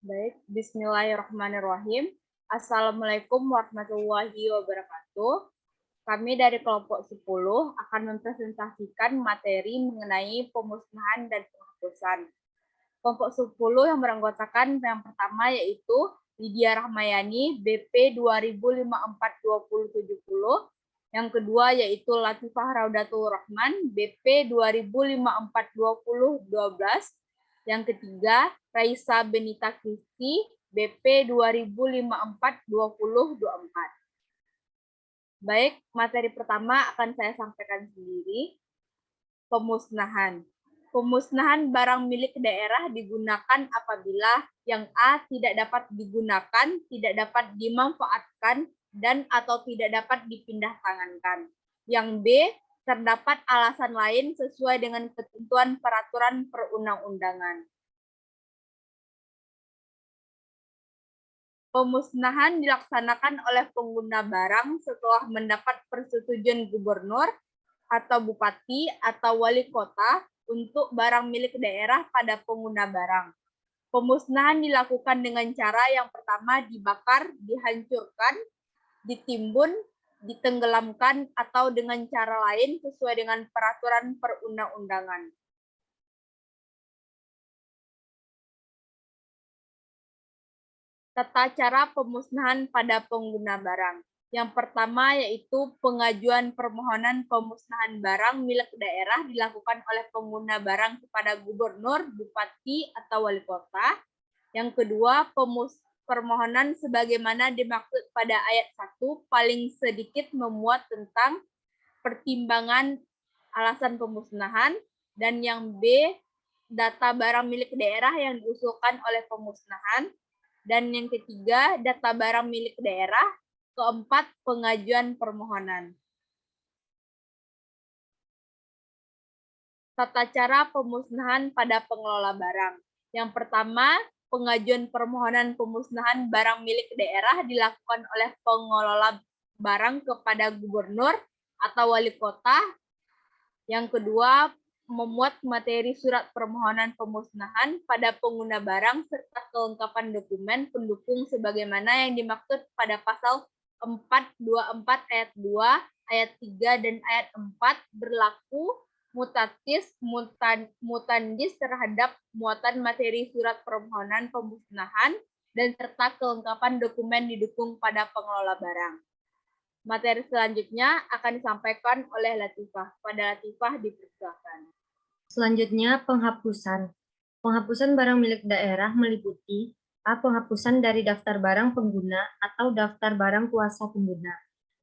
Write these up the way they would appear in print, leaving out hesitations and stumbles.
Baik, bismillahirrahmanirrahim. Assalamualaikum warahmatullahi wabarakatuh. Kami dari kelompok 10 akan mempresentasikan materi mengenai pemusnahan dan penghapusan. Kelompok 10 yang beranggotakan yang pertama yaitu Lydia Rahmayani, BP 20542070. Yang kedua yaitu Latifah Raudatul Rahman, BP 20542012. Yang ketiga, Raisa Benita Kristi, BP 20542024. Baik, materi pertama akan saya sampaikan sendiri. Pemusnahan. Pemusnahan barang milik daerah digunakan apabila yang A tidak dapat digunakan, tidak dapat dimanfaatkan, dan atau tidak dapat dipindah tangankan. Yang B, terdapat alasan lain sesuai dengan ketentuan peraturan perundang-undangan. Pemusnahan dilaksanakan oleh pengguna barang setelah mendapat persetujuan gubernur atau bupati atau wali kota untuk barang milik daerah pada pengguna barang. Pemusnahan dilakukan dengan cara yang pertama dibakar, dihancurkan, ditimbun, ditenggelamkan, atau dengan cara lain sesuai dengan peraturan perundang-undangan. Tata cara pemusnahan pada pengguna barang. Yang pertama yaitu pengajuan permohonan pemusnahan barang milik daerah dilakukan oleh pengguna barang kepada gubernur, bupati, atau wali kota. Yang kedua, permohonan sebagaimana dimaksud pada ayat 1 paling sedikit memuat tentang pertimbangan alasan pemusnahan. Dan yang B, data barang milik daerah yang diusulkan oleh pemusnahan. Dan yang ketiga, data barang milik daerah. Keempat, pengajuan permohonan. Tata cara pemusnahan pada pengelola barang. Yang pertama, pengajuan permohonan pemusnahan barang milik daerah dilakukan oleh pengelola barang kepada gubernur atau wali kota. Yang kedua, memuat materi surat permohonan pemusnahan pada pengguna barang serta kelengkapan dokumen pendukung sebagaimana yang dimaksud pada pasal 424 ayat 2, ayat 3, dan ayat 4 berlaku mutatis mutandis terhadap muatan materi surat permohonan pemusnahan dan serta kelengkapan dokumen didukung pada pengelola barang. Materi selanjutnya akan disampaikan oleh Latifah. Pada Latifah dipersilakan. Selanjutnya, penghapusan. Penghapusan barang milik daerah meliputi A. Penghapusan dari daftar barang pengguna atau daftar barang kuasa pengguna.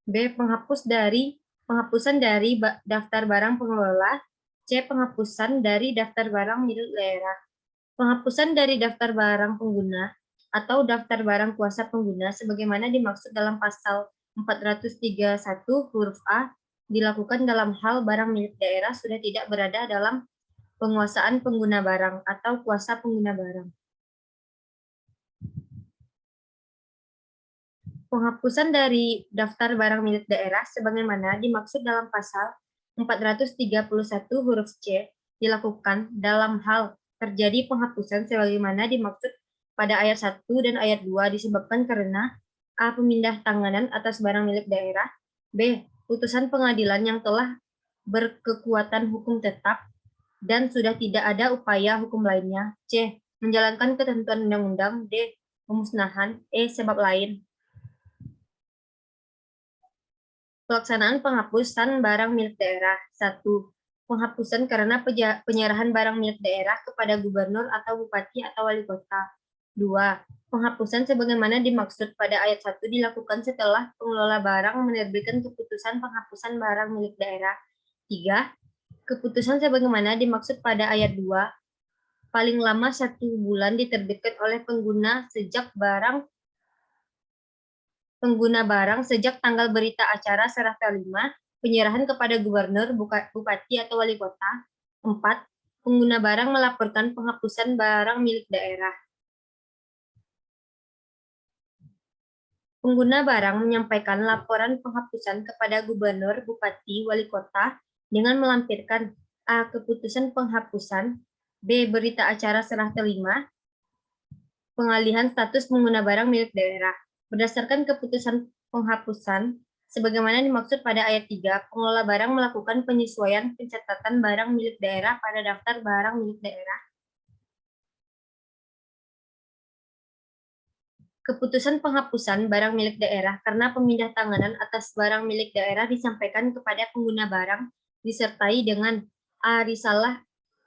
B. Penghapusan dari daftar barang pengelola. C. Penghapusan dari daftar barang milik daerah. Penghapusan dari daftar barang pengguna atau daftar barang kuasa pengguna sebagaimana dimaksud dalam pasal 431 huruf A dilakukan dalam hal barang milik daerah sudah tidak berada dalam penguasaan pengguna barang atau kuasa pengguna barang. Penghapusan dari daftar barang milik daerah sebagaimana dimaksud dalam pasal 431 huruf C dilakukan dalam hal terjadi penghapusan sebagaimana dimaksud pada ayat 1 dan ayat 2 disebabkan karena A. Pemindah tanganan atas barang milik daerah, B. Putusan pengadilan yang telah berkekuatan hukum tetap dan sudah tidak ada upaya hukum lainnya, C. Menjalankan ketentuan undang-undang, D. Pemusnahan, E. Sebab lain. Pelaksanaan penghapusan barang milik daerah. 1. Penghapusan karena penyerahan barang milik daerah kepada gubernur atau bupati atau wali kota. 2. Penghapusan sebagaimana dimaksud pada ayat 1 dilakukan setelah pengelola barang menerbitkan keputusan penghapusan barang milik daerah. 3. Keputusan sebagaimana dimaksud pada ayat 2 paling lama 1 bulan diterbitkan oleh pengguna barang sejak tanggal berita acara serah terima penyerahan kepada gubernur, bupati, atau wali kota. 4. Pengguna barang melaporkan penghapusan barang milik daerah. Pengguna barang menyampaikan laporan penghapusan kepada gubernur, bupati, wali kota dengan melampirkan A. Keputusan penghapusan, B. Berita acara serah terima, Pengalihan status pengguna barang milik daerah. Berdasarkan keputusan penghapusan, sebagaimana dimaksud pada ayat 3, pengelola barang melakukan penyesuaian pencatatan barang milik daerah pada daftar barang milik daerah. Keputusan penghapusan barang milik daerah karena pemindahantanganan atas barang milik daerah disampaikan kepada pengguna barang disertai dengan A. Risalah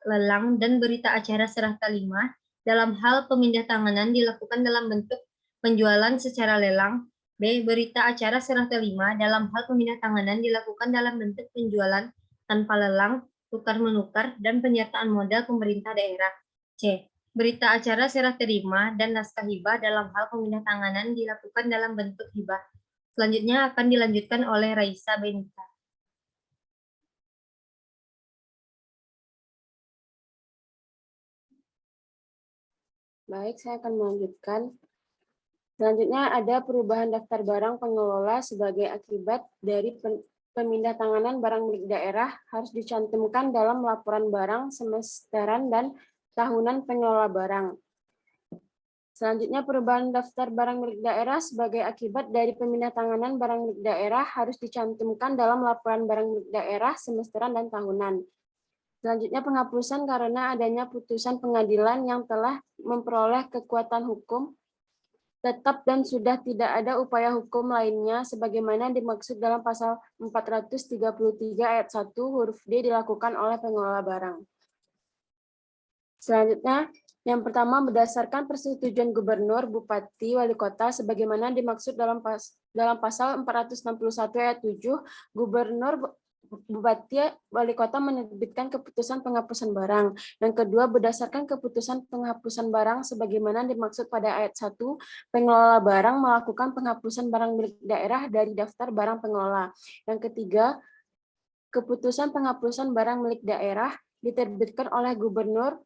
lelang dan berita acara serah terima dalam hal pemindahantanganan dilakukan dalam bentuk penjualan secara lelang. B. Berita acara serah terima dalam hal pemindahantanganan dilakukan dalam bentuk penjualan tanpa lelang, tukar-menukar, dan penyertaan modal pemerintah daerah. C. Berita acara serah terima dan naskah hibah dalam hal pemindahantanganan dilakukan dalam bentuk hibah. Selanjutnya akan dilanjutkan oleh Raisa Benita. Baik, saya akan melanjutkan. Selanjutnya ada perubahan daftar barang pengelola sebagai akibat dari pemindahantanganan barang milik daerah harus dicantumkan dalam laporan barang semesteran dan tahunan pengelola barang. Selanjutnya, perubahan daftar barang milik daerah sebagai akibat dari pemindahantanganan barang milik daerah harus dicantumkan dalam laporan barang milik daerah semesteran dan tahunan. Selanjutnya, penghapusan karena adanya putusan pengadilan yang telah memperoleh kekuatan hukum tetap dan sudah tidak ada upaya hukum lainnya sebagaimana dimaksud dalam pasal 433 ayat 1 huruf D dilakukan oleh pengelola barang. Selanjutnya, yang pertama berdasarkan persetujuan gubernur, bupati, wali kota sebagaimana dimaksud dalam pasal 461 ayat 7, gubernur, bupati, wali kota menerbitkan keputusan penghapusan barang. Yang kedua, berdasarkan keputusan penghapusan barang sebagaimana dimaksud pada ayat 1, pengelola barang melakukan penghapusan barang milik daerah dari daftar barang pengelola. Yang ketiga, keputusan penghapusan barang milik daerah diterbitkan oleh gubernur,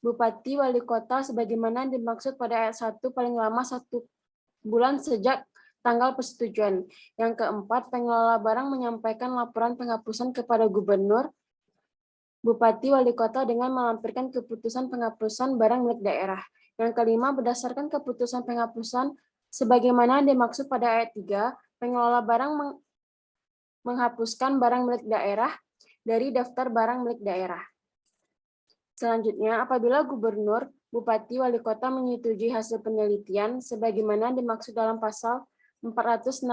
bupati, wali kota sebagaimana dimaksud pada ayat 1 paling lama 1 bulan sejak tanggal persetujuan. Yang keempat, pengelola barang menyampaikan laporan penghapusan kepada gubernur, bupati, wali kota dengan melampirkan keputusan penghapusan barang milik daerah. Yang kelima, berdasarkan keputusan penghapusan sebagaimana dimaksud pada ayat 3, pengelola barang menghapuskan barang milik daerah dari daftar barang milik daerah. Selanjutnya, apabila gubernur, bupati, wali kota menyetujui hasil penelitian sebagaimana dimaksud dalam pasal 465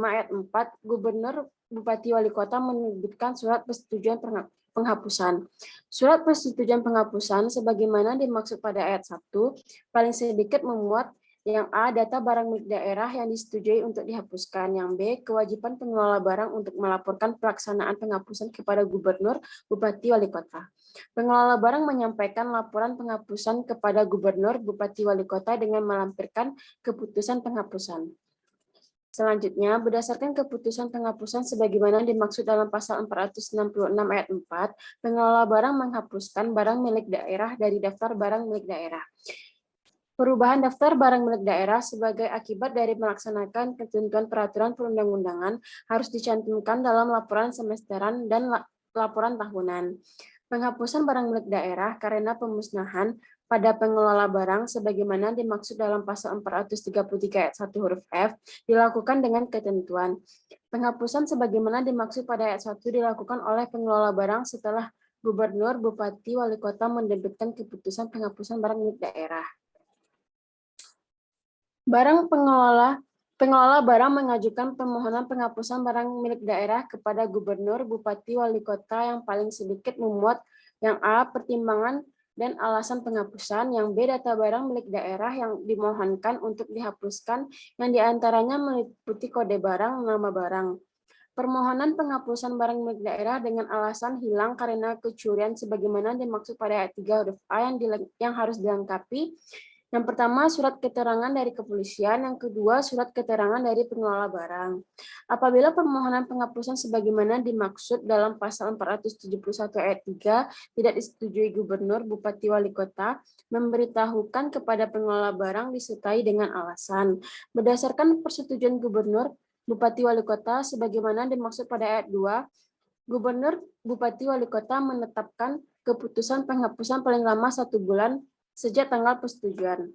ayat 4, gubernur, bupati, wali kota menerbitkan surat persetujuan penghapusan. Surat persetujuan penghapusan sebagaimana dimaksud pada ayat 1, paling sedikit memuat yang A, data barang milik daerah yang disetujui untuk dihapuskan. Yang B, kewajiban pengelola barang untuk melaporkan pelaksanaan penghapusan kepada gubernur, bupati, wali kota. Pengelola barang menyampaikan laporan penghapusan kepada gubernur, bupati, wali kota dengan melampirkan keputusan penghapusan. Selanjutnya, berdasarkan keputusan penghapusan sebagaimana dimaksud dalam pasal 466 ayat 4, pengelola barang menghapuskan barang milik daerah dari daftar barang milik daerah. Perubahan daftar barang milik daerah sebagai akibat dari melaksanakan ketentuan peraturan perundang-undangan harus dicantumkan dalam laporan semesteran dan laporan tahunan. Penghapusan barang milik daerah karena pemusnahan pada pengelola barang sebagaimana dimaksud dalam pasal 433 ayat 1 huruf F dilakukan dengan ketentuan. Penghapusan sebagaimana dimaksud pada ayat 1 dilakukan oleh pengelola barang setelah gubernur, bupati, wali kota menerbitkan keputusan penghapusan barang milik daerah. Pengelola barang mengajukan permohonan penghapusan barang milik daerah kepada gubernur, bupati, wali kota yang paling sedikit memuat yang A, pertimbangan dan alasan penghapusan, yang B, data barang milik daerah yang dimohonkan untuk dihapuskan, yang diantaranya meliputi kode barang, nama barang. Permohonan penghapusan barang milik daerah dengan alasan hilang karena kecurian sebagaimana dimaksud pada ayat 3 huruf A yang harus dilengkapi. Yang pertama, surat keterangan dari kepolisian. Yang kedua, surat keterangan dari pengelola barang. Apabila permohonan penghapusan sebagaimana dimaksud dalam pasal 471 ayat 3 tidak disetujui gubernur, bupati, wali kota, memberitahukan kepada pengelola barang disertai dengan alasan. Berdasarkan persetujuan gubernur, bupati, wali kota, sebagaimana dimaksud pada ayat 2, gubernur, bupati, wali kota menetapkan keputusan penghapusan paling lama 1 bulan sejak tanggal persetujuan.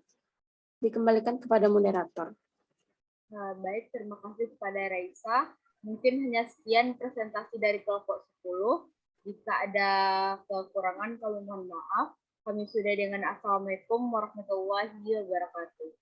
dikembalikan kepada moderator. Nah, baik, terima kasih kepada Raisa. Mungkin hanya sekian presentasi dari kelompok 10. Jika ada kekurangan, kami mohon maaf. Kami sudah dengan Assalamualaikum warahmatullahi wabarakatuh.